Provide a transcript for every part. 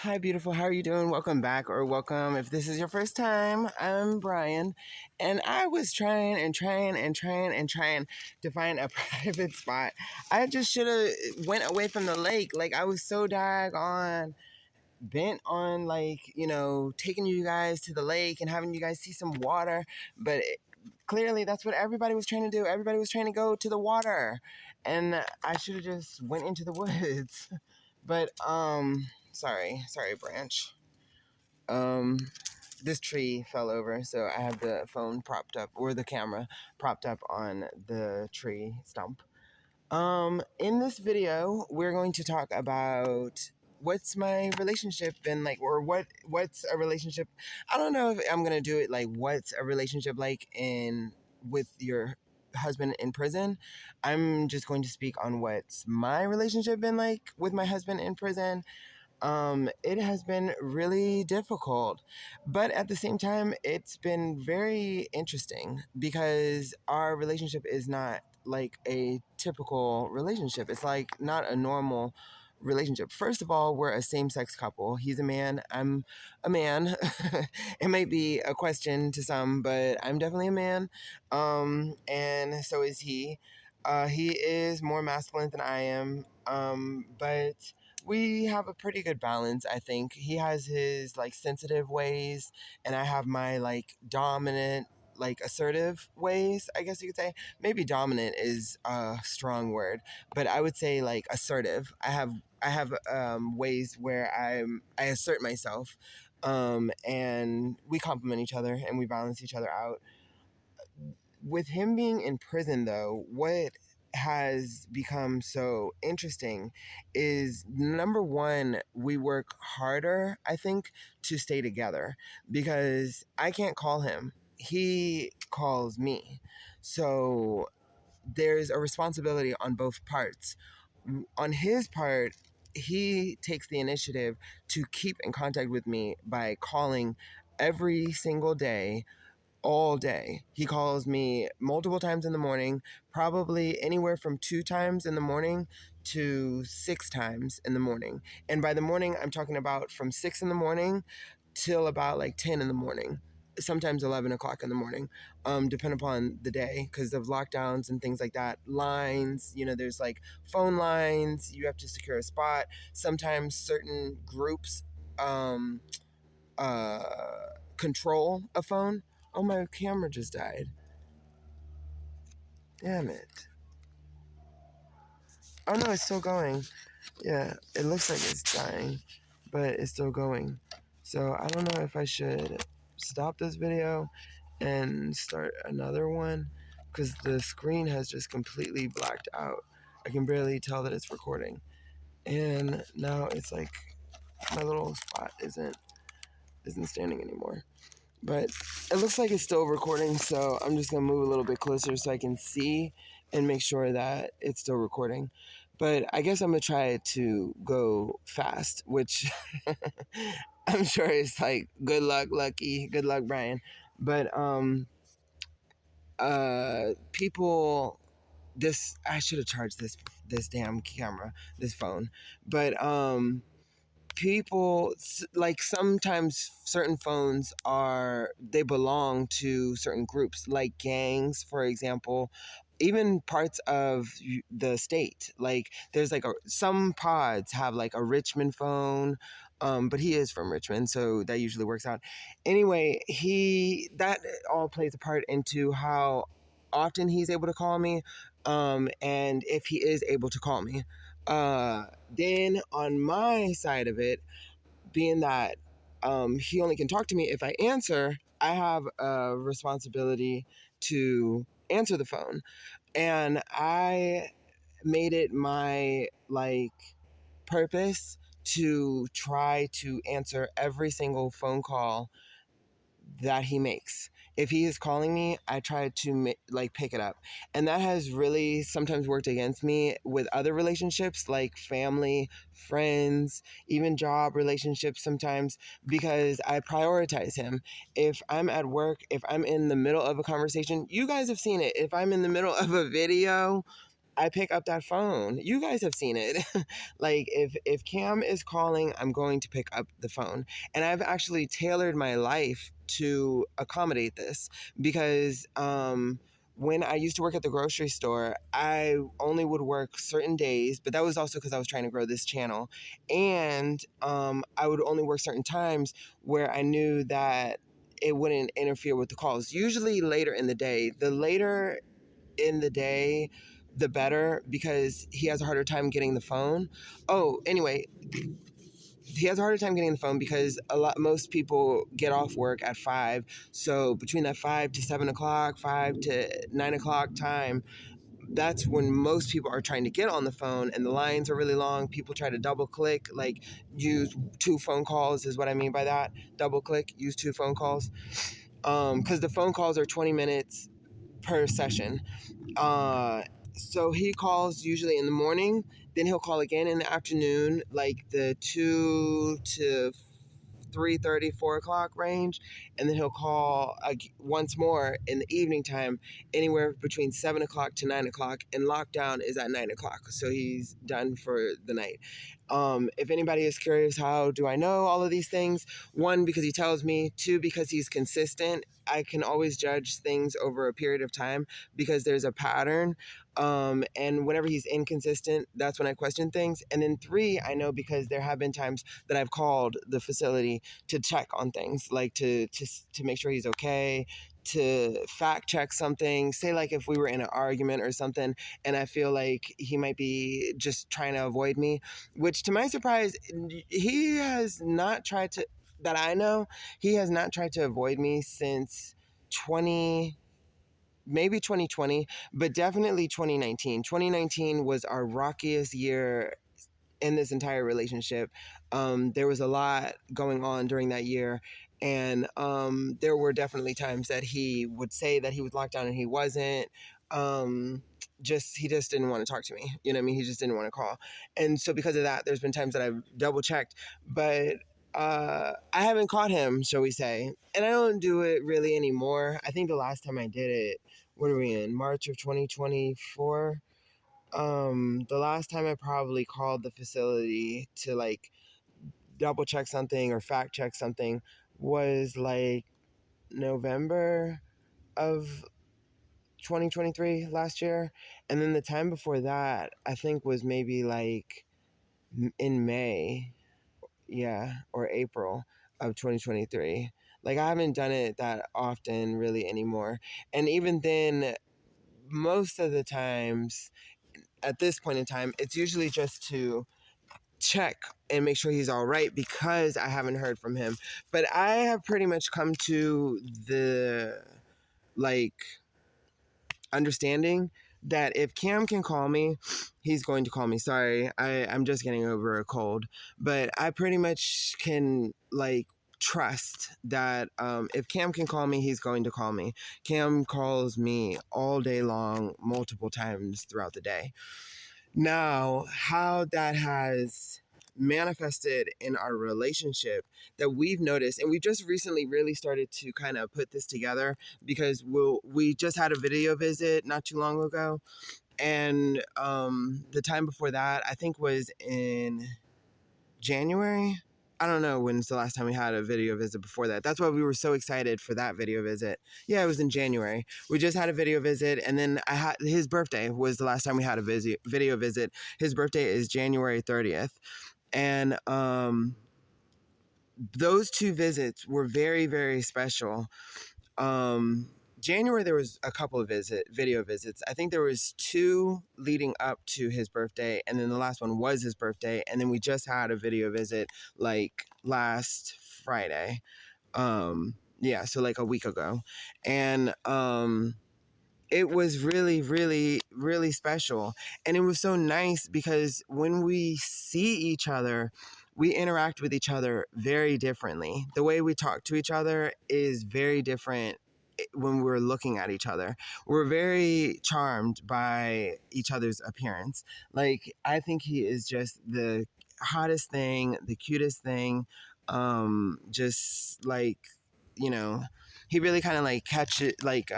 Hi, beautiful. How are you doing? Welcome back or welcome. If this is your first time, I'm Brian. And I was trying to find a private spot. I just should have went away from the lake. Like, I was so daggone bent on, taking you guys to the lake and having you guys see some water. But clearly, that's what everybody was trying to do. Everybody was trying to go to the water. And I should have just went into the woods. But, sorry, branch. Um, this tree fell over, so I have the phone propped up, or the camera propped up on the tree stump. In this video, we're going to talk about what's my relationship been like, or what's a relationship. I don't know if I'm gonna do it like what's a relationship like with your husband in prison. I'm just going to speak on what's my relationship been like with my husband in prison. It has been really difficult, but at the same time, it's been very interesting because our relationship is not like a typical relationship. It's like not a normal relationship. First of all, we're a same-sex couple. He's a man, I'm a man. It might be a question to some, but I'm definitely a man. And so is he. He is more masculine than I am. But we have a pretty good balance, I think. He has his like sensitive ways, and I have my like dominant, like assertive ways, I guess you could say. Maybe dominant is a strong word, but I would say like assertive. I have ways where I assert myself, and we complement each other and we balance each other out. With him being in prison, though, what has become so interesting is number one, we work harder, I think, to stay together because I can't call him. He calls me. So there's a responsibility on both parts. On his part, he takes the initiative to keep in contact with me by calling every single day, all day. He calls me multiple times in the morning, probably anywhere from 2 times in the morning to 6 times in the morning. And by the morning, I'm talking about from 6 in the morning till about like 10 in the morning. Sometimes 11 o'clock in the morning, depending upon the day because of lockdowns and things like that. Lines, there's like phone lines, you have to secure a spot. Sometimes certain groups control a phone. Oh, my camera just died. Damn it. Oh, no, it's still going. Yeah, it looks like it's dying, but it's still going. So I don't know if I should stop this video and start another one because the screen has just completely blacked out. I can barely tell that it's recording. And now it's like my little spot isn't standing anymore. But it looks like it's still recording, so I'm just going to move a little bit closer so I can see and make sure that it's still recording. But I guess I'm going to try to go fast, which I'm sure it's like, good luck, Lucky. Good luck, Brian. But people, this, I should have charged this damn camera, this phone. But people, like, sometimes certain phones they belong to certain groups, like gangs, for example, even parts of the state. Like, there's like some pods have like a Richmond phone, but he is from Richmond, so that usually works out. Anyway, that all plays a part into how often he's able to call me, and if he is able to call me. Then on my side of it, being that he only can talk to me if I answer, I have a responsibility to answer the phone. And I made it my like purpose to try to answer every single phone call that he makes. If he is calling me, I try to pick it up. And that has really sometimes worked against me with other relationships, like family, friends, even job relationships sometimes, because I prioritize him. If I'm at work, if I'm in the middle of a conversation, you guys have seen it. If I'm in the middle of a video, I pick up that phone. You guys have seen it. Like if Cam is calling, I'm going to pick up the phone. And I've actually tailored my life to accommodate this because when I used to work at the grocery store, I only would work certain days, but that was also because I was trying to grow this channel. And I would only work certain times where I knew that it wouldn't interfere with the calls. Usually later in the day. The later in the day, the better because he has a harder time getting the phone. Oh, anyway, he has a harder time getting the phone because most people get off work at 5. So between that 5 to 7 o'clock, 5 to 9 o'clock time, that's when most people are trying to get on the phone and the lines are really long. People try to double click, like use 2 phone calls is what I mean by that. Double click, use 2 phone calls. Because the phone calls are 20 minutes per session. Uh, so he calls usually in the morning, then he'll call again in the afternoon, like the 2 to 3:30, 4 o'clock range, and then he'll call once more in the evening time, anywhere between 7 o'clock to 9 o'clock. And lockdown is at 9 o'clock, so he's done for the night. If anybody is curious, how do I know all of these things? One, because he tells me. Two, because he's consistent. I can always judge things over a period of time because there's a pattern. And whenever he's inconsistent, that's when I question things. And then three, I know because there have been times that I've called the facility to check on things, like to make sure he's okay, to fact check something. Say like if we were in an argument or something, and I feel like he might be just trying to avoid me, which to my surprise, he has not tried to. That I know, he has not tried to avoid me since 20 maybe 2020, but definitely 2019. 2019 was our rockiest year in this entire relationship. There was a lot going on during that year. And there were definitely times that he would say that he was locked down and he wasn't. He just didn't want to talk to me. You know what I mean? He just didn't want to call. And so because of that, there's been times that I've double checked, but I haven't caught him, shall we say. And I don't do it really anymore. I think the last time I did it, what are we in? March of 2024? The last time I probably called the facility to like double check something or fact check something was like November of 2023 last year. And then the time before that, I think was maybe like in May, yeah, or April of 2023. Like I haven't done it that often really anymore. And even then, most of the times at this point in time, it's usually just to check and make sure he's all right because I haven't heard from him. But I have pretty much come to the like understanding that if Cam can call me, he's going to call me. Sorry, I'm just getting over a cold. But I pretty much can like trust that if Cam can call me, he's going to call me. Cam calls me all day long, multiple times throughout the day. Now, how that has manifested in our relationship that we've noticed, and we've just recently really started to kind of put this together because we just had a video visit not too long ago, and the time before that I think was in January. I don't know when's the last time we had a video visit before that. That's why we were so excited for that video visit. Yeah, it was in January. We just had a video visit, and then his birthday was the last time we had a video visit. His birthday is January 30th, and those 2 visits were very, very special. um January there was a couple of video visits. I think there was 2 leading up to his birthday, and then the last one was his birthday, and then we just had a video visit like last Friday. Yeah, so like a week ago. And it was really, really, really special. And it was so nice because when we see each other, we interact with each other very differently. The way we talk to each other is very different when we're looking at each other. We're very charmed by each other's appearance. Like, I think he is just the hottest thing, the cutest thing. Just like, you know, he really kind of like catch it, like,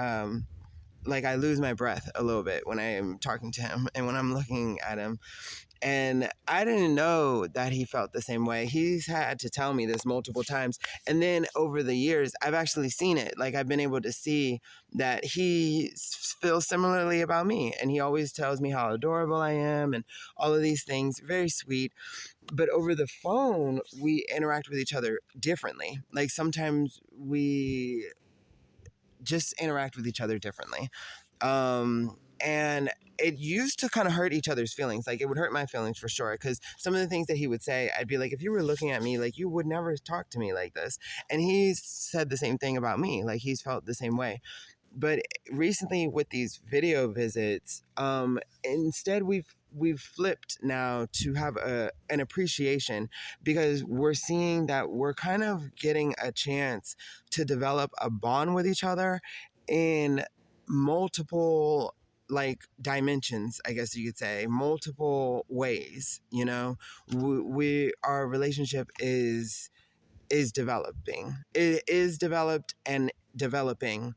like I lose my breath a little bit when I am talking to him and when I'm looking at him. And I didn't know that he felt the same way. He's had to tell me this multiple times. And then over the years, I've actually seen it. Like I've been able to see that he feels similarly about me. And he always tells me how adorable I am and all of these things. Very sweet. But over the phone, we interact with each other differently. Like sometimes we just interact with each other differently. And it used to kind of hurt each other's feelings. Like it would hurt my feelings for sure. Because some of the things that he would say, I'd be like, if you were looking at me, like you would never talk to me like this. And he's said the same thing about me. Like he's felt the same way. But recently with these video visits, instead we've flipped now to have an appreciation, because we're seeing that we're kind of getting a chance to develop a bond with each other in multiple like dimensions, I guess you could say, multiple ways. You know, our relationship is developing. It is developed and developing.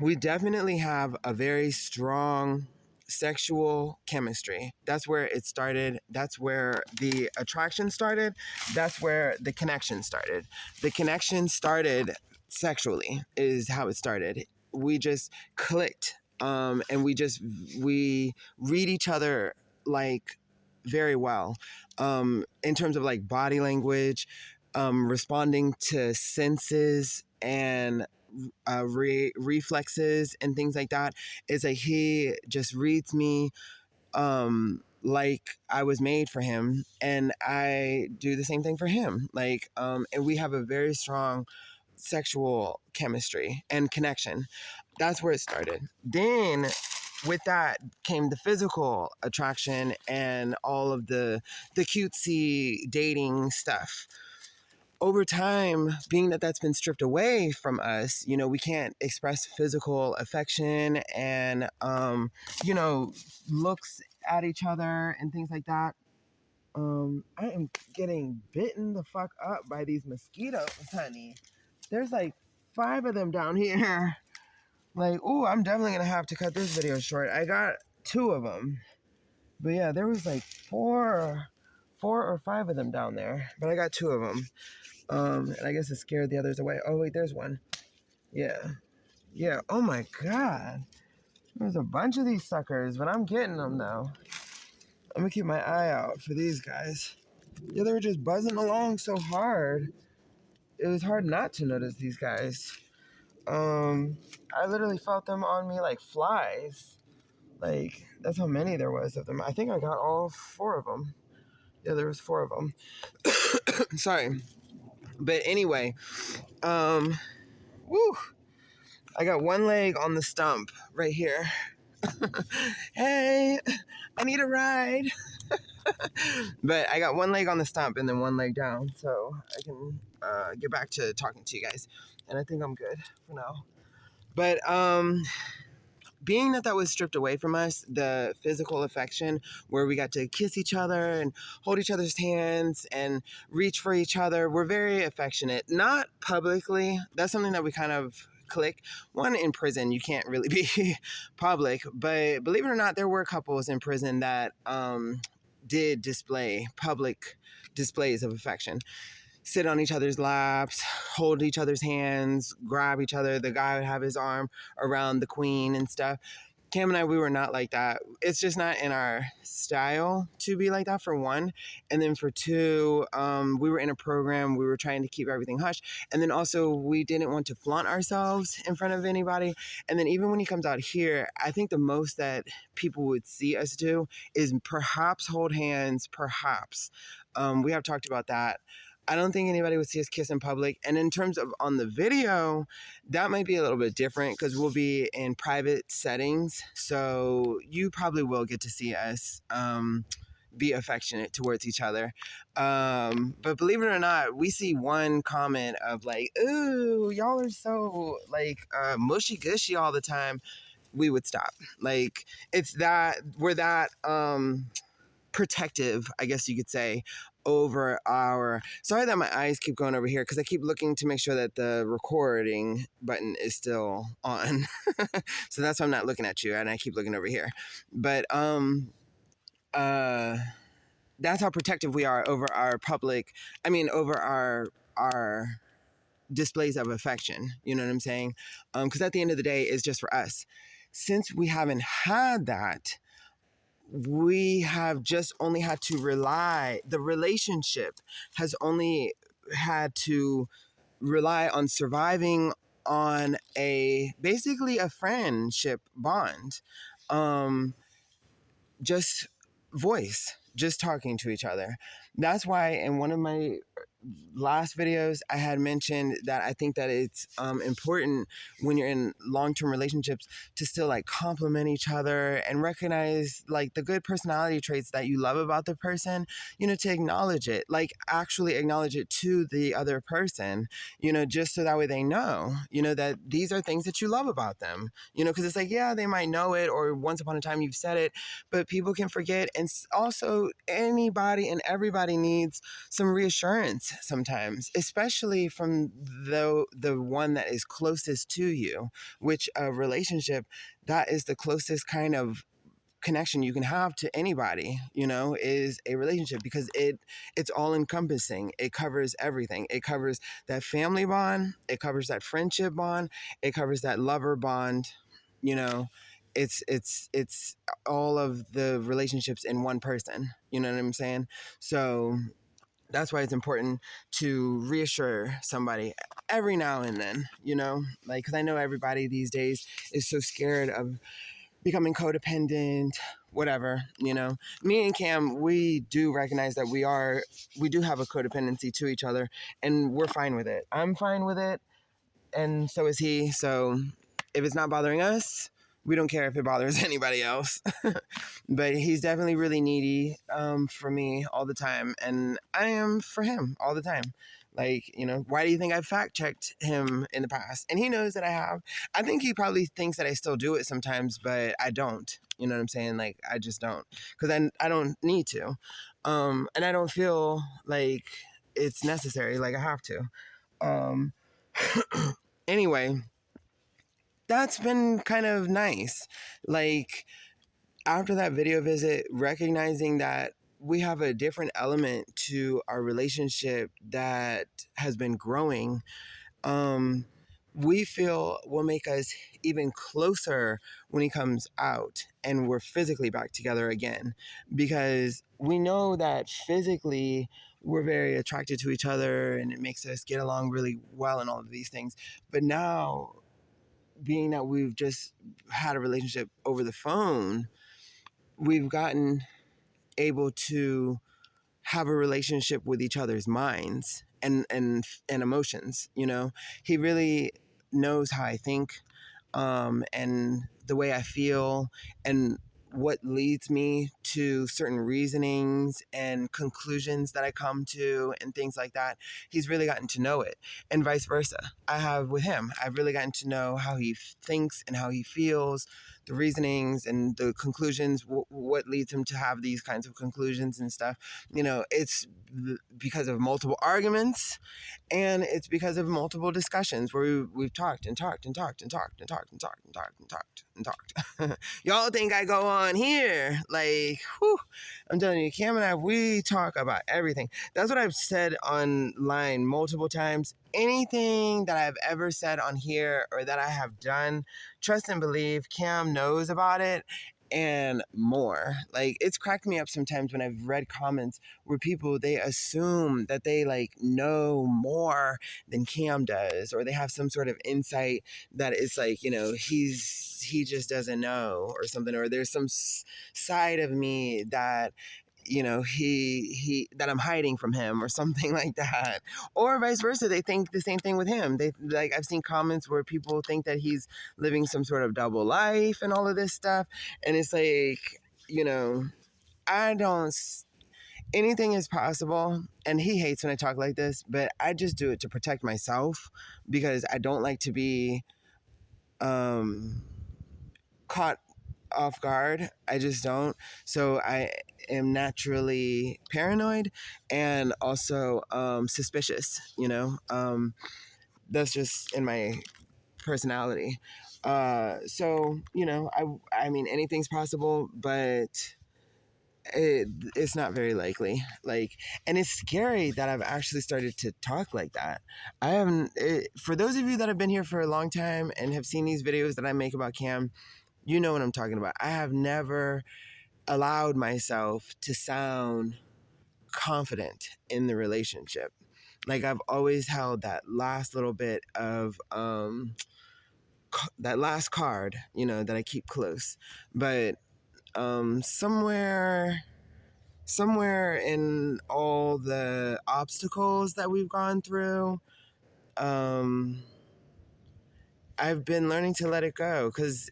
We definitely have a very strong sexual chemistry. That's where it started. That's where the attraction started. That's where the connection started. The connection started sexually, is how it started. We just clicked, and we read each other like very well, in terms of like body language, responding to senses and reflexes and things like that. Is like he just reads me like I was made for him, and I do the same thing for him. Like and we have a very strong sexual chemistry and connection. That's where it started. Then with that came the physical attraction and all of the cutesy dating stuff. Over time, being that that's been stripped away from us, you know, we can't express physical affection and, you know, looks at each other and things like that. I am getting bitten the fuck up by these mosquitoes, honey. There's like 5 of them down here. Like, ooh, I'm definitely gonna have to cut this video short. I got 2 of them. But yeah, there was like 4 or 5 of them down there. But I got 2 of them. And I guess it scared the others away. Oh, wait, there's one. Yeah. Yeah. Oh my God. There's a bunch of these suckers, but I'm getting them now. I'm gonna keep my eye out for these guys. Yeah, they were just buzzing along so hard. It was hard not to notice these guys. I literally felt them on me like flies. Like, that's how many there was of them. I think I got all 4 of them. Yeah, there was 4 of them. Sorry. But anyway, woo. I got one leg on the stump right here. Hey, I need a ride. But I got one leg on the stump and then one leg down, so I can get back to talking to you guys. And I think I'm good for now. But being that that was stripped away from us, the physical affection where we got to kiss each other and hold each other's hands and reach for each other, we're very affectionate. Not publicly. That's something that we kind of click. One, in prison, you can't really be public, but believe it or not, there were couples in prison that did display public displays of affection. Sit on each other's laps, hold each other's hands, grab each other. The guy would have his arm around the queen and stuff. Cam and I, we were not like that. It's just not in our style to be like that, for one. And then for two, we were in a program. We were trying to keep everything hush. And then also, we didn't want to flaunt ourselves in front of anybody. And then even when he comes out here, I think the most that people would see us do is perhaps hold hands, perhaps. We have talked about that. I don't think anybody would see us kiss in public. And in terms of on the video, that might be a little bit different because we'll be in private settings. So you probably will get to see us be affectionate towards each other. But believe it or not, we see one comment of like, ooh, y'all are so like mushy gushy all the time. We would stop. Like, it's that, we're that protective, I guess you could say, over our, sorry that my eyes keep going over here because I keep looking to make sure that the recording button is still on. So that's why I'm not looking at you and I keep looking over here. But uh that's how protective we are over our public, I mean over our displays of affection. You know what I'm saying? Because at the end of the day, it's just for us. Since we haven't had that, we have just only had to rely, the relationship has only had to rely on surviving on a basically a friendship bond. Um, just voice, just talking to each other. That's why in one of my last videos, I had mentioned that I think that it's important when you're in long-term relationships to still like compliment each other and recognize like the good personality traits that you love about the person, you know, to acknowledge it, like actually acknowledge it to the other person, you know, just so that way they know, you know, that these are things that you love about them, you know, because it's like, yeah, they might know it or once upon a time you've said it, but people can forget. And also, anybody and everybody needs some reassurance sometimes, especially from the one that is closest to you, which a relationship, that is the closest kind of connection you can have to anybody, you know, is a relationship because it's all encompassing. It covers everything. It covers that family bond, it covers that friendship bond, it covers that lover bond, you know. It's all of the relationships in one person, you know what I'm saying? So that's why it's important to reassure somebody every now and then, you know, like, because I know everybody these days is so scared of becoming codependent, whatever, you know. Me and Cam, we do recognize that we do have a codependency to each other, and we're fine with it. I'm fine with it, and so is he. So if it's not bothering us, we don't care if it bothers anybody else. But he's definitely really needy for me all the time, and I am for him all the time. Like, you know, why do you think I've fact checked him in the past? And he knows that I have. I think he probably thinks that I still do it sometimes, but I don't. You know what I'm saying? Like, I just don't, because I don't need to, and I don't feel like it's necessary. Like I have to. Um, anyway, that's been kind of nice. Like after that video visit, recognizing that we have a different element to our relationship that has been growing, um, we feel will make us even closer when he comes out and we're physically back together again. Because we know that physically we're very attracted to each other and it makes us get along really well and all of these things. But now, being that we've just had a relationship over the phone, we've gotten able to have a relationship with each other's minds and emotions. You know, he really knows how I think, and the way I feel, and what leads me to certain reasonings and conclusions that I come to and things like that. He's really gotten to know it, and vice versa. I have with him. I've really gotten to know how he thinks and how he feels, the reasonings and the conclusions, what leads him to have these kinds of conclusions and stuff. You know, it's because of multiple arguments, and it's because of multiple discussions where we've talked and talked and talked and talked and talked and talked and talked and talked and talked. Y'all think I go on here like, whew, I'm telling you, Cam and I, we talk about everything. That's what I've said online multiple times. Anything that I've ever said on here or that I have done, trust and believe, Cam knows about it and more. Like, it's cracked me up sometimes when I've read comments where people, they assume that they like know more than Cam does, or they have some sort of insight that it's like, you know, he just doesn't know or something, or there's some side of me that, you know, he that I'm hiding from him or something like that, or vice versa. They think the same thing with him. They, like, I've seen comments where people think that he's living some sort of double life and all of this stuff, and it's like, you know, I don't, anything is possible. And he hates when I talk like this, but I just do it to protect myself because I don't like to be caught off guard. I just don't. So am naturally paranoid and also suspicious. That's just in my personality. So I mean, anything's possible, but it's not very likely. And it's scary that I've actually started to talk like that. I haven't. For those of you that have been here for a long time and have seen these videos that I make about Cam, you know what I'm talking about. I have never allowed myself to sound confident in the relationship. Like, I've always held that last little bit of that last card, that I keep close. But somewhere in all the obstacles that we've gone through, um, I've been learning to let it go because,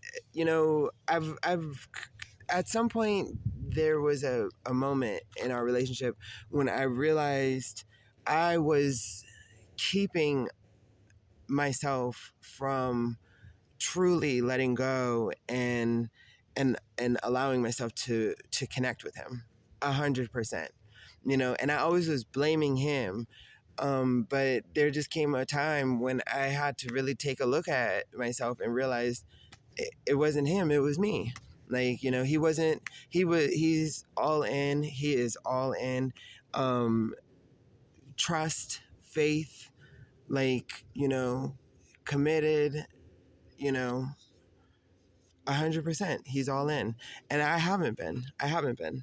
I've at some point there was a moment in our relationship when I realized I was keeping myself from truly letting go and allowing myself to connect with him 100%. And I always was blaming him. But there just came a time when I had to really take a look at myself and realize it wasn't him, it was me. Like, he wasn't, he's all in, he is all in. Um, Trust, faith, like, committed, you know, 100%. He's all in. And I haven't been. And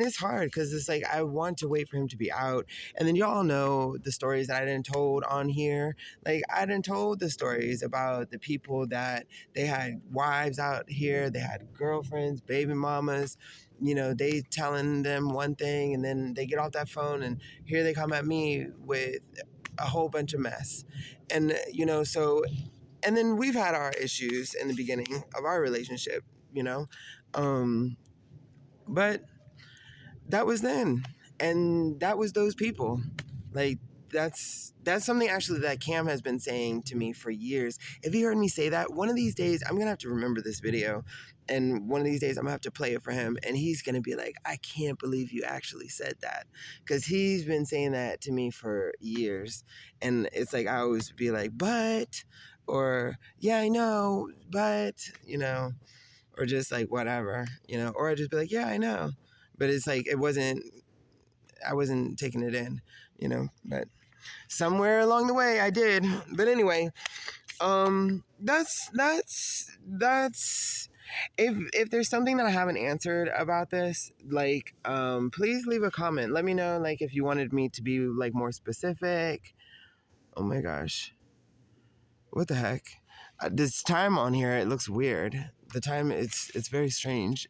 it's hard because it's like I want to wait for him to be out. And then y'all know the stories that I didn't told on here. Like, I didn't told the stories about the people that they had wives out here, they had girlfriends, baby mamas. They telling them one thing and then they get off that phone and here they come at me with a whole bunch of mess. And so, and then we've had our issues in the beginning of our relationship, you know um but that was then, and that was those people. Like, that's something actually that Cam has been saying to me for years. If he heard me say that, one of these days I'm gonna have to remember this video, and one of these days I'm gonna have to play it for him, and he's gonna be like, I can't believe you actually said that, because he's been saying that to me for years. And it's like I always be like, but, or yeah, I know, but, or just like whatever, or I just be like, yeah, I know. But it's like I wasn't taking it in, but somewhere along the way I did. But anyway, that's if there's something that I haven't answered about this, like, please leave a comment. Let me know, like, if you wanted me to be like more specific. Oh my gosh. What the heck? This time on here, it looks weird. The time, it's very strange.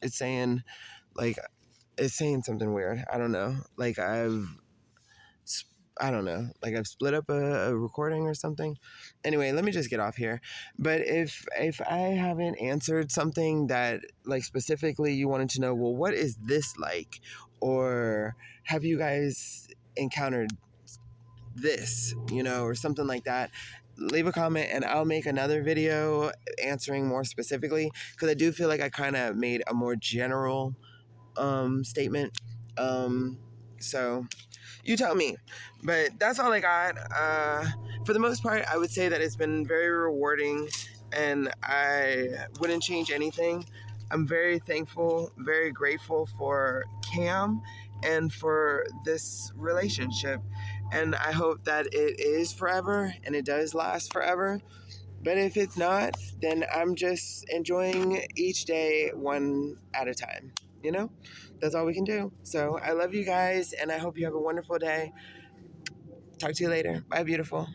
Like, it's saying something weird. I don't know. Like, I don't know. Like, I've split up a recording or something. Anyway, let me just get off here. But if I haven't answered something that, like, specifically you wanted to know, well, what is this like? Or have you guys encountered this, or something like that, leave a comment and I'll make another video answering more specifically, because I do feel like I kind of made a more general statement. So you tell me. But that's all I got. For the most part, I would say that it's been very rewarding and I wouldn't change anything. I'm very thankful, very grateful for Cam and for this relationship. And I hope that it is forever and it does last forever. But if it's not, then I'm just enjoying each day one at a time. You know, that's all we can do. So I love you guys and I hope you have a wonderful day. Talk to you later. Bye, beautiful.